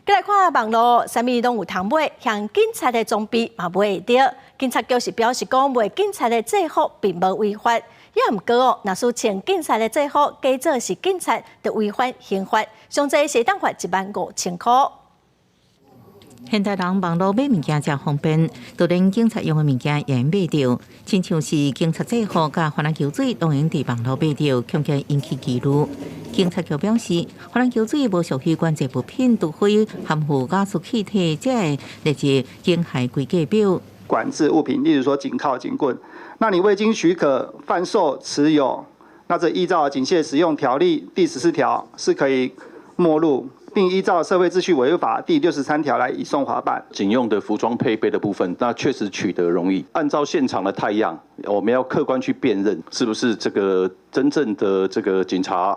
再来看网络，啥物拢有通买，像警察的装备嘛买会到。警察局是表示讲，买警察的制服并无违法，也毋过哦，若是穿警察的制服，假做是警察，就违反刑法，上侪是当罚15000块。现代人网络买物件真方便，就连警察用的物件也买到，亲像是警察制服甲华南球水，拢用伫网络买到，恐惊引起记录。警察局表示，华南球水无属于管制物品，除非含有加速气体，才会列入警械规格表。管制物品，例如说警铐、警棍，那你未经许可贩售、持有，那这依照《警械使用条例》第14条是可以没入。并依照《社会秩序维护法》第63条来移送法办。警用的服装配备的部分，那确实取得容易。按照现场的态样，我们要客观去辨认，是不是这个真正的这个警察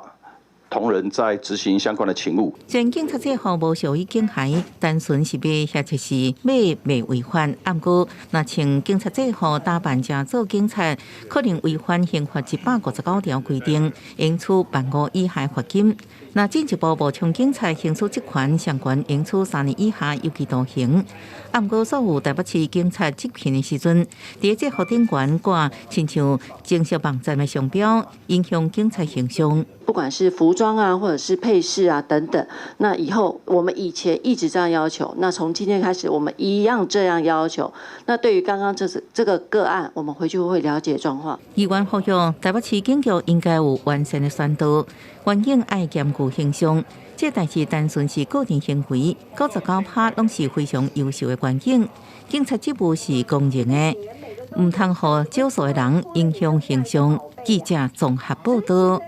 同仁在执行相关的勤务。虽警察制服无属于警械，单纯是买遐就是买未违反。按过，若穿警察制服打扮假做警察，可能违反刑法159条规定，应处1万5以下罚金。那进一步补充，警察刑事职权相关应处3年以下有期徒刑。按过所有台北市警察执勤的时阵，伫制服顶悬挂亲像情色网站的商标，影响警察形象。不管是服装啊，或者是配饰啊等等，那以后我们以前一直这样要求，那从今天开始我们一样这样要求。那对于刚刚这个个案，我们回去会了解状况。议员呼吁台北市警局应该有完善的宣导，员警爱兼顾形象。这代志单纯是个人行为，99%拢是非常优秀的员警。警察职务是公认的，唔通互少数的人影响形象。记者综合报道。